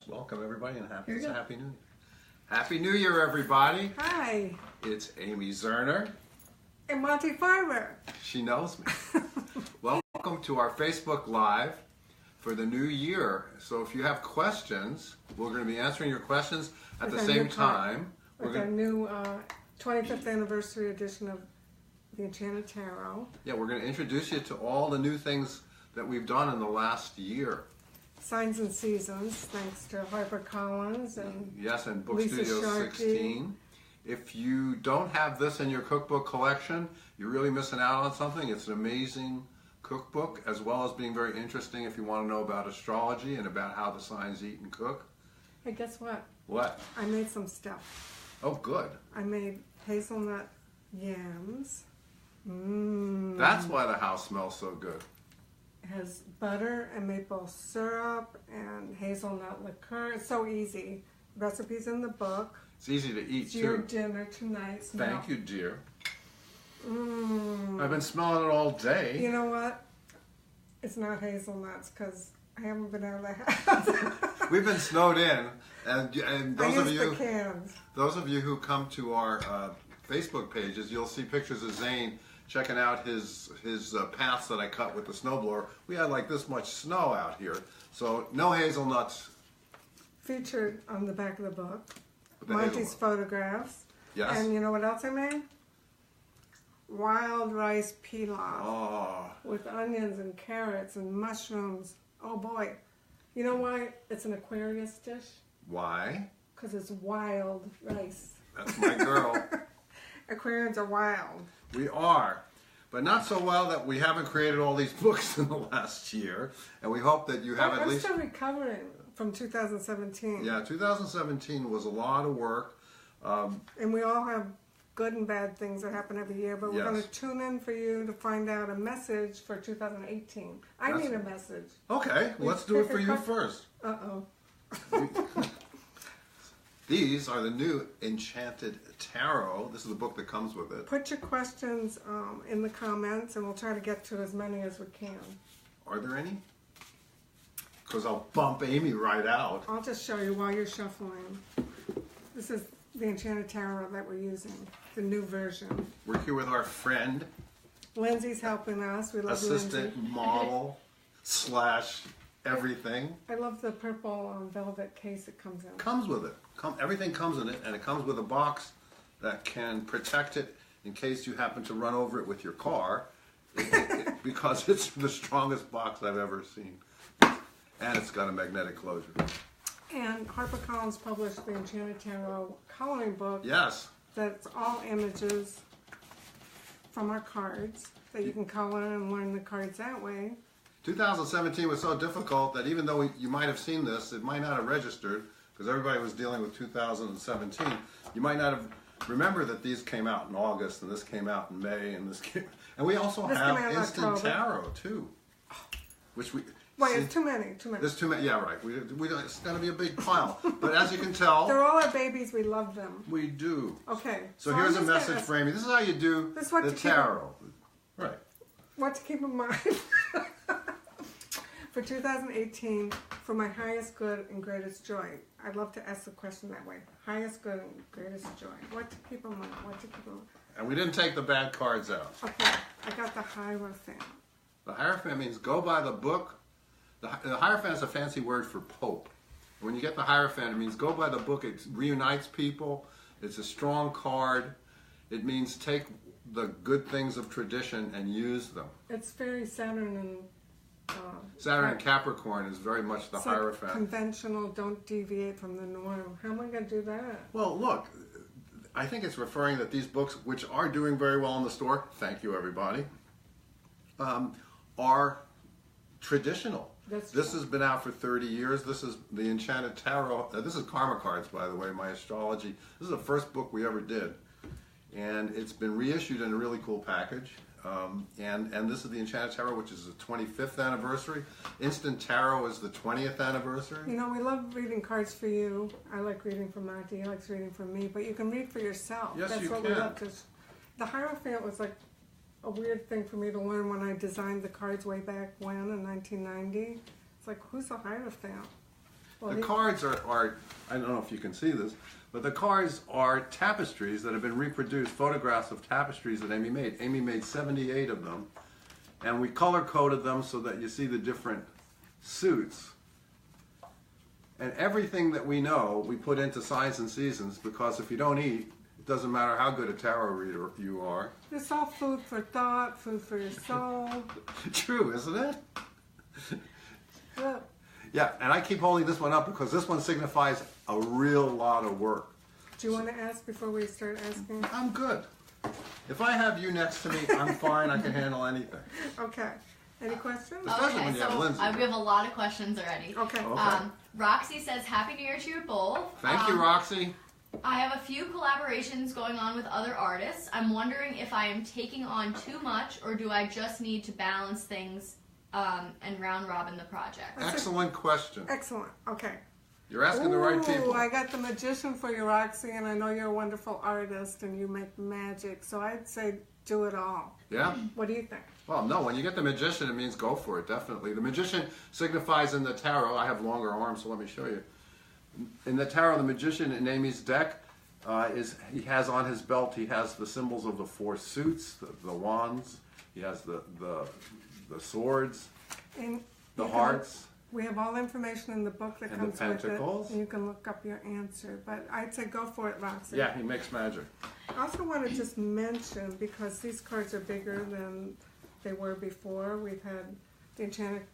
Welcome everybody, and Happy New Year, everybody. Hi. It's Amy Zerner. And Monty Farmer. She knows me. Welcome to our Facebook Live for the new year. So if you have questions, we're going to be answering your questions at the same time. With our new 25th anniversary edition of the Enchanted Tarot. Yeah, we're going to introduce you to all the new things that we've done in the last year. Signs and Seasons, thanks to HarperCollins and yes, and Book Lisa Studio Sharkey. 16. If you don't have this in your cookbook collection, you're really missing out on something. It's an amazing cookbook, as well as being very interesting if you want to know about astrology and about how the signs eat and cook. Hey, guess what? What? I made some stuff. Oh, good. I made hazelnut yams. That's why the house smells so good. It has butter and maple syrup and hazelnut liqueur. It's so easy. Recipes in the book. It's easy to eat, It's your too. dinner tonight. Thank you, dear. I've been smelling it all day. You know what? It's not hazelnuts because I haven't been out of the house. We've been snowed in, and those of you who come to our Facebook pages, you'll see pictures of Zane checking out his paths that I cut with the snowblower. We had like this much snow out here, so no hazelnuts. Featured on the back of the book, The Monty's photographs. Yes. And you know what else I made? Wild rice pilaf. Oh. With onions and carrots and mushrooms. Oh boy. You know why it's an Aquarius dish? Why? Because it's wild rice. That's my girl. Aquarians are wild. We are. But not so well that we haven't created all these books in the last year. And we hope that you have at least... I'm still recovering from 2017. Yeah, 2017 was a lot of work. And we all have good and bad things that happen every year, but we're going to tune in for you to find out a message for 2018. I need a message. Okay, let's do it for you first. Uh-oh. These are the new Enchanted Tarot. This is the book that comes with it. Put your questions in the comments, and we'll try to get to as many as we can. Are there any? Because I'll bump Amy right out. I'll just show you while you're shuffling. This is the Enchanted Tarot that we're using, the new version. We're here with our friend, Lindsay's helping us. We love assistant Lindsay. model / everything. I love the purple velvet case it comes in. Comes with it. Everything comes in it, and it comes with a box that can protect it in case you happen to run over it with your car, because it's the strongest box I've ever seen. And it's got a magnetic closure. And HarperCollins published the Enchanted Tarot coloring book. Yes. That's all images from our cards that you can color and learn the cards that way. 2017 was so difficult that even though you might have seen this, it might not have registered because everybody was dealing with 2017. You might not have remembered that these came out in August and this came out in May and and we also have Instant Tarot too, which we. Wait, it's too many. There's too many. Yeah, right. We don't, it's going to be a big pile. But as you can tell, they're all our babies. We love them. We do. Okay. So here's a message for Amy. This is how you do the tarot. Right. What to keep in mind for 2018, for my highest good and greatest joy. I'd love to ask the question that way. Highest good and greatest joy. What to keep in mind? What to keep in mind? And we didn't take the bad cards out. Okay. I got the Hierophant. The Hierophant means go by the book. The Hierophant is a fancy word for Pope. When you get the Hierophant, it means go by the book. It reunites people. It's a strong card. It means take the good things of tradition and use them. It's very Saturn and... Saturn and Capricorn is very much the Hierophant. Conventional, don't deviate from the norm. How am I going to do that? Well, look, I think it's referring that these books, which are doing very well in the store, thank you everybody, are traditional. This has been out for 30 years. This is the Enchanted Tarot. This is Karma Cards, by the way, my astrology. This is the first book we ever did. And it's been reissued in a really cool package. And this is the Enchanted Tarot, which is the 25th anniversary. Instant Tarot is the 20th anniversary. You know, we love reading cards for you. I like reading for Monty. He likes reading for me. But you can read for yourself. Yes, That's you what can. We love to. The Hierophant was like a weird thing for me to learn when I designed the cards way back when in 1990. It's like, who's the Hierophant? Well, the cards are, I don't know if you can see this, but the cards are tapestries that have been reproduced, photographs of tapestries that Amy made. Amy made 78 of them, and we color-coded them so that you see the different suits. And everything that we know, we put into Signs and Seasons, because if you don't eat, it doesn't matter how good a tarot reader you are. It's all food for thought, food for your soul. True, isn't it? Well, yeah, and I keep holding this one up because this one signifies a real lot of work. do you want to ask before we start asking? I'm good. If I have you next to me, I'm fine. I can handle anything. Okay. Any questions? Especially when you have Lindsay. We have a lot of questions already. Okay. Roxy says, Happy New Year to you both. Thank you, Roxy. I have a few collaborations going on with other artists. I'm wondering if I am taking on too much, or do I just need to balance things and round robin the project? Excellent question. Excellent. Okay. You're asking the right people. I got the magician for you, Roxy, and I know you're a wonderful artist and you make magic, so I'd say do it all. Yeah? What do you think? Well, no, when you get the magician, it means go for it, definitely. The magician signifies in the tarot, I have longer arms, so let me show you. In the tarot, the magician in Amy's deck, he has on his belt, he has the symbols of the 4 suits, the wands, he has the swords, And the hearts. We have all the information in the book that And comes the with it, pentacles. and you can look up your answer. But I'd say go for it, Roxy. Yeah, he makes magic. I also want to just mention, because these cards are bigger than they were before, we've had the Enchanted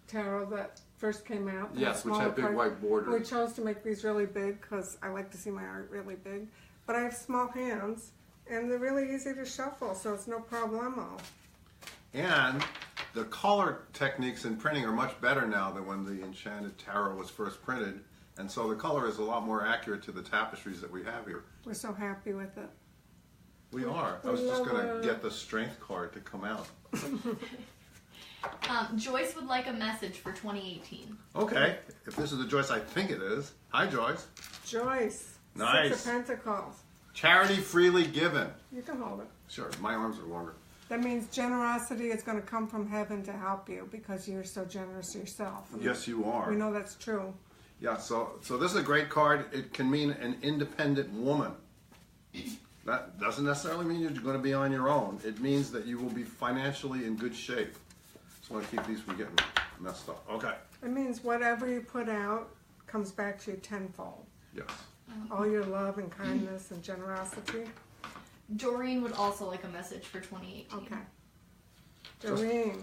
Tarot that first came out. Yes, which had big white borders. We chose to make these really big because I like to see my art really big. But I have small hands, and they're really easy to shuffle, so it's no problemo. And the color techniques in printing are much better now than when the Enchanted Tarot was first printed. And so the color is a lot more accurate to the tapestries that we have here. We're so happy with it. We are. I was just going to get the strength card to come out. Joyce would like a message for 2018. Okay. If this is the Joyce I think it is. Hi, Joyce. Joyce. Nice. 6 of Pentacles. Charity freely given. You can hold it. Sure. My arms are longer. That means generosity is going to come from heaven to help you because you're so generous yourself. Yes, you are. We know that's true. Yeah, so this is a great card. It can mean an independent woman. That doesn't necessarily mean you're going to be on your own. It means that you will be financially in good shape. Just want to keep these from getting messed up. Okay. It means whatever you put out comes back to you tenfold. Yes. All your love and kindness and generosity. Doreen would also like a message for 2018. Okay. Doreen,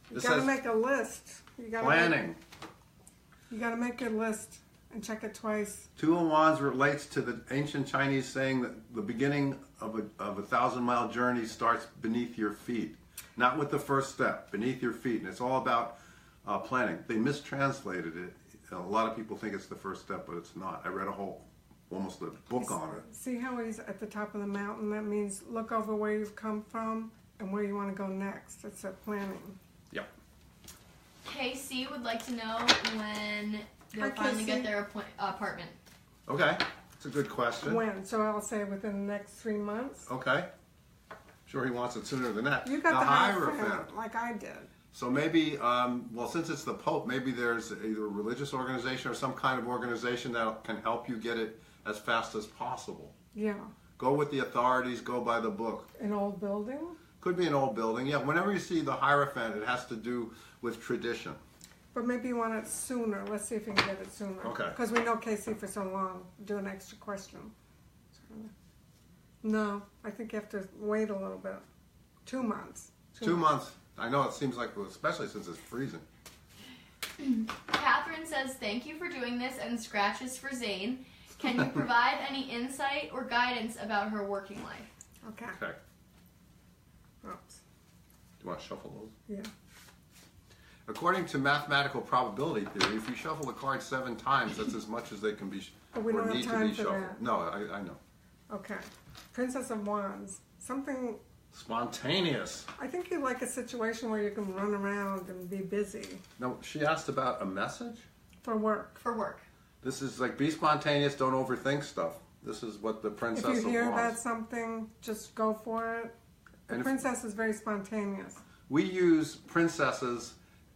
you This got to says make a list. You gotta planning. You got to make your list and check it twice. 2 of Wands relates to the ancient Chinese saying that the beginning of a 1,000-mile journey starts beneath your feet. Not with the first step, beneath your feet. And it's all about planning. They mistranslated it. A lot of people think it's the first step, but it's not. I read almost a book on it. See how he's at the top of the mountain? That means look over where you've come from and where you want to go next. It's a planning. Yep. KC would like to know when they'll Hi, finally KC. get their apartment. Okay. That's a good question. When? So I'll say within the next 3 months. Okay. Sure, he wants it sooner than that. You got the Hierophant. Hierophant like I did. So maybe, well, since it's the Pope, maybe there's either a religious organization or some kind of organization that can help you get it as fast as possible. Yeah. Go with the authorities, go by the book. An old building? Could be an old building. Yeah, whenever you see the Hierophant, it has to do with tradition. But maybe you want it sooner. Let's see if you can get it sooner. Okay. Because we know Casey for so long. Do an extra question. No, I think you have to wait a little bit. 2 months. 2 months. I know it seems like, especially since it's freezing. Catherine says, thank you for doing this, and scratches for Zane. Can you provide any insight or guidance about her working life? Okay. Okay. Oops. Do you want to shuffle those? Yeah. According to mathematical probability theory, if you shuffle a card 7 times, that's as much as they can be But we or don't have need to time be for shuffled. that. No, I know. Okay. Princess of Wands. Something, Spontaneous. I think you like a situation where you can run around and be busy No, she asked about a message. for work. For work. This is like, be spontaneous, don't overthink stuff. This is what the Princess If you hear of about Wands. something, just go for it. The And if- princess is very spontaneous. We use princesses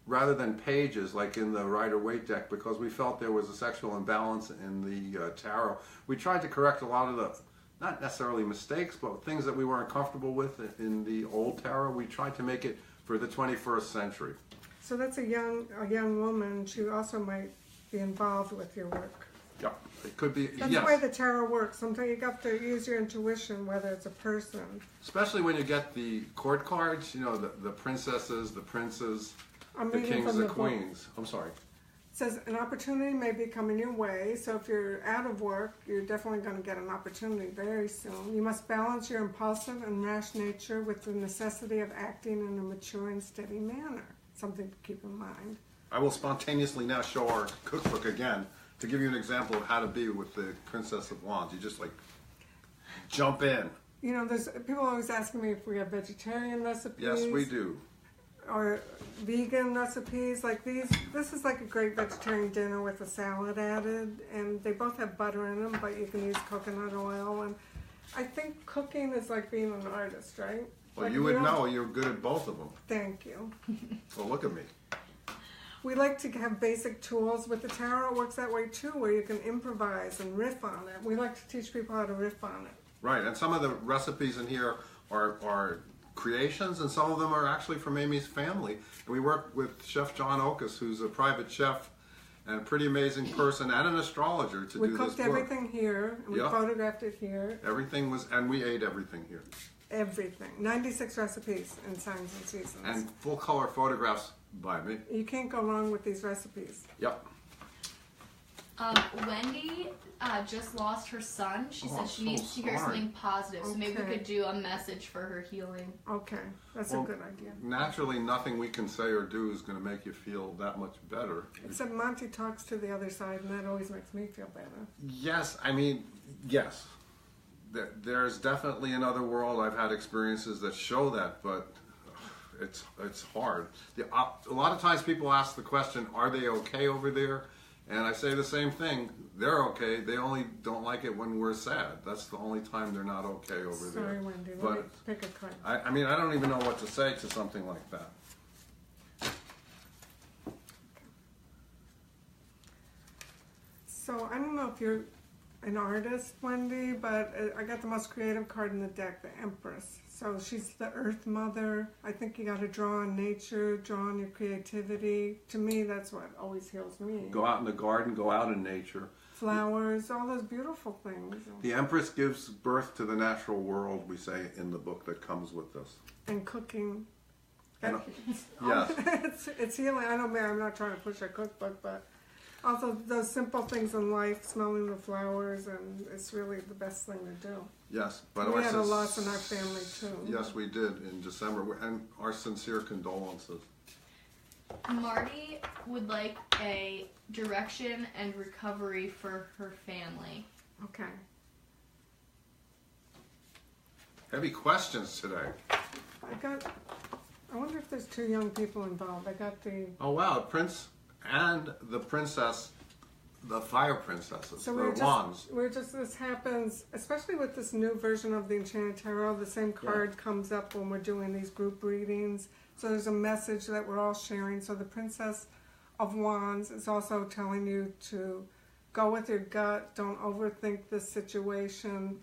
rather than pages like in the Rider-Waite deck, because we felt there was a sexual imbalance in the tarot. We tried to correct a lot of the, not necessarily mistakes, but things that we weren't comfortable with in the old tarot. We tried to make it for the 21st century. So that's a young woman. She also might be involved with your work. Yeah, it could be. That's yes. the way the tarot works. Sometimes you got to use your intuition, whether it's a person. Especially when you get the court cards, you know, the princesses, the princes, I'm the reading kings, from the the queens. book. I'm sorry. It says an opportunity may be coming your way. So if you're out of work, you're definitely going to get an opportunity very soon. You must balance your impulsive and rash nature with the necessity of acting in a mature and steady manner. Something to keep in mind. I will spontaneously now show our cookbook again to give you an example of how to be with the Princess of Wands. You just like jump in. You know, there's people always asking me if we have vegetarian recipes. Yes, we do. Or vegan recipes like these. This is like a great vegetarian dinner with a salad added, and they both have butter in them, but you can use coconut oil. And I think cooking is like being an artist, right? Well, like you would know. You're good at both of them. Thank you. Well, look at me. We like to have basic tools with the tarot. It works that way too, where you can improvise and riff on it. We like to teach people how to riff on it. Right, and some of the recipes in here are creations, and some of them are actually from Amy's family. And we work with Chef John Okus, who's a private chef and a pretty amazing person and an astrologer to do this book. We cooked everything here, and we photographed it here. Everything was, and we ate everything here. Everything. 96 recipes in Signs and Seasons. And full color photographs by me. You can't go wrong with these recipes. Yep. Wendy just lost her son. She said she needs to hear sorry. something positive, so maybe we could do a message for her healing. Okay, that's a good idea. Naturally, nothing we can say or do is going to make you feel that much better. Except Monty talks to the other side, and that always makes me feel better. Yes, I mean, yes. There's definitely another world. I've had experiences that show that, but it's hard. A lot of times people ask the question, are they okay over there? And I say the same thing. They're okay. They only don't like it when we're sad. That's the only time they're not okay over there. Sorry, Wendy. Let me pick a card. I mean, I don't even know what to say to something like that. So I don't know if you're an artist, Wendy, but I got the most creative card in the deck, the Empress. So she's the Earth Mother. I think you got to draw on nature, draw on your creativity. To me, that's what always heals me. Go out in the garden, go out in nature. Flowers, all those beautiful things. The Empress gives birth to the natural world, we say in the book that comes with this. And cooking. Yes. It's healing. I know, I'm not trying to push a cookbook, but also those simple things in life, smelling the flowers, and it's really the best thing to do. Yes, but we had a loss in our family too. Yes, we did in December, and our sincere condolences. Marty would like a direction and recovery for her family. Okay. Heavy questions today. I wonder if there's two young people involved. I got the... Oh wow, Prince and the princess, the fire princesses, So the wands. this happens, especially with this new version of the Enchanted Tarot, the same card comes up when we're doing these group readings. So there's a message that we're all sharing. So the Princess of Wands is also telling you to go with your gut, don't overthink this situation.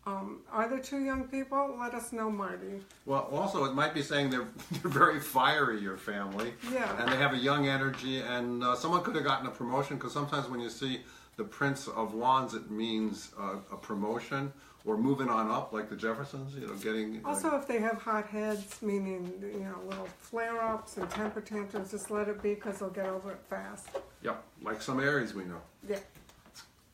Are there two young people? Let us know, Marty. Well, also it might be saying they're very fiery, your family. Yeah. And they have a young energy, and someone could have gotten a promotion, because sometimes when you see the Prince of Wands, it means a promotion or moving on up, like the Jeffersons, you know, getting... Also, if they have hot heads, meaning, you know, little flare-ups and temper tantrums, just let it be, because they'll get over it fast. Yep, like some Aries we know. Yeah.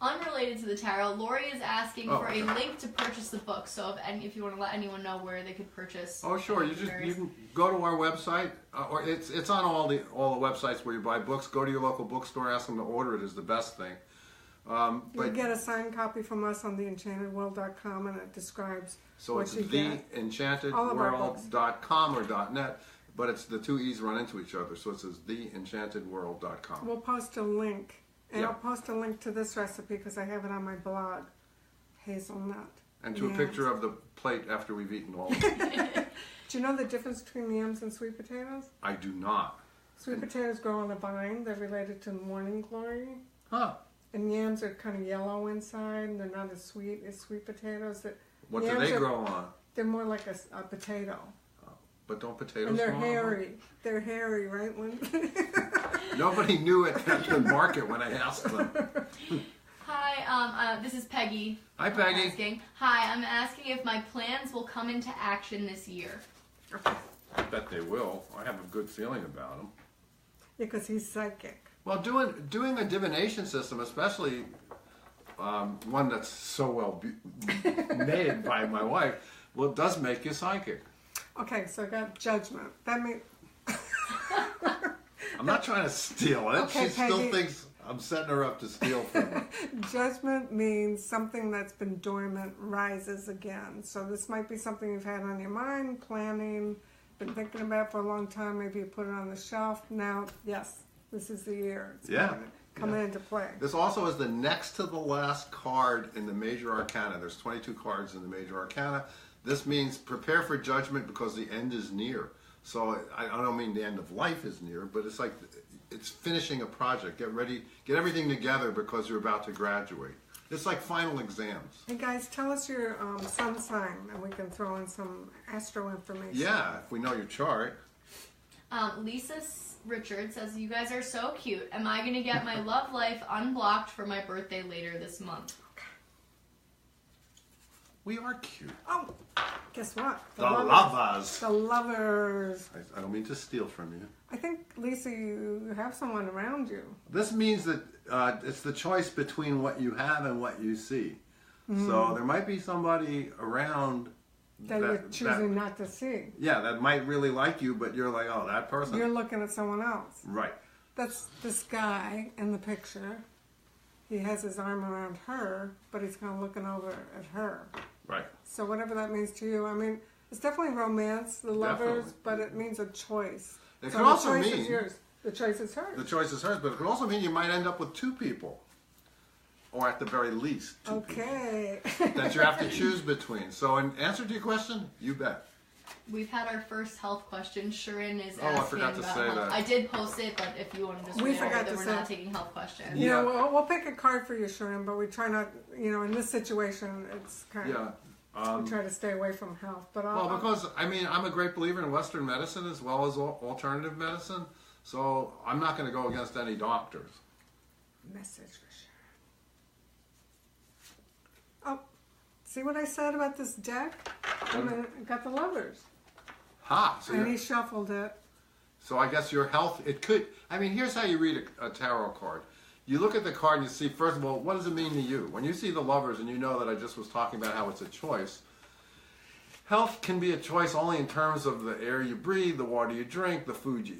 Unrelated to the tarot, Lori is asking for a link to purchase the book. So if you want to let anyone know where they could purchase. Oh, sure. You can go to our website, or it's on all the websites where you buy books. Go to your local bookstore, ask them to order it. Is the best thing. You get a signed copy from us on theenchantedworld.com, and it describes what you get. So it's theenchantedworld.com or .net, but it's the two E's run into each other. So it says theenchantedworld.com. We'll post a link. And I'll post a link to this recipe because I have it on my blog, hazelnut. And to a picture of the plate after we've eaten all of it. Do you know the difference between yams and sweet potatoes? I do not. Sweet potatoes grow on a vine. They're related to morning glory. Huh. And yams are kind of yellow inside, and they're not as sweet as sweet potatoes. What do they grow on? They're more like a potato. But don't potatoes And they're grow hairy. on? They're hairy, right? Nobody knew it at the market when I asked them. Hi, this is Peggy. Hi, Peggy. Asking. Hi, I'm asking if my plans will come into action this year. I bet they will. I have a good feeling about them. Yeah, because he's psychic. Well, doing a divination system, especially one that's so well made by my wife, well, it does make you psychic. Okay, so I got judgment. That means... I'm not trying to steal it. Okay, She still Peggy. thinks I'm setting her up to steal from her. Judgment means something that's been dormant rises again. So this might be something you've had on your mind, planning, been thinking about for a long time. Maybe you put it on the shelf. Now, yes, this is the year. It's coming into play. This also is the next to the last card in the Major Arcana. There's 22 cards in the Major Arcana. This means prepare for judgment because the end is near. So I don't mean the end of life is near, but it's like it's finishing a project. Get ready, get everything together because you're about to graduate. It's like final exams. Hey guys, tell us your sun sign, and we can throw in some astro information. Yeah, if we know your chart. Lisa Richard says, you guys are so cute. Am I going to get my love life unblocked for my birthday later this month? We are cute. Oh, guess what? The lovers. The lovers. I don't mean to steal from you. I think, Lisa, you have someone around you. This means that it's the choice between what you have and what you see. So there might be somebody around That you're choosing not to see. Yeah, that might really like you, but you're like, oh, that person. You're looking at someone else. Right. That's this guy in the picture. He has his arm around her, but he's kind of looking over at her. Right. So whatever that means to you, I mean, it's definitely romance, the lovers, but it means a choice. It so could also the choice mean is yours. The choice is hers. The choice is hers, but it could also mean you might end up with two people. Or at the very least, two Okay. people that you have to choose between. So in answer to your question, you bet. We've had our first health question. Sharon is I asking forgot to about say health. that. I did post it, but if you want to just We read over forgot that to we're say. not taking health questions. Yeah. You know, we'll pick a card for you, Sharon, but we try not, you know, in this situation, it's kind of, we try to stay away from health. But Well, because, I mean, I'm a great believer in Western medicine as well as alternative medicine. So I'm not going to go against any doctors. Message for Sharon. Oh, see what I said about this deck? I mean, I got the lovers. Ha! So, And he shuffled it. so I guess your health, it could, I mean, here's how you read a tarot card. You look at the card and you see, first of all, what does it mean to you? When you see the lovers and you know that I just was talking about how it's a choice, health can be a choice only in terms of the air you breathe, the water you drink, the food you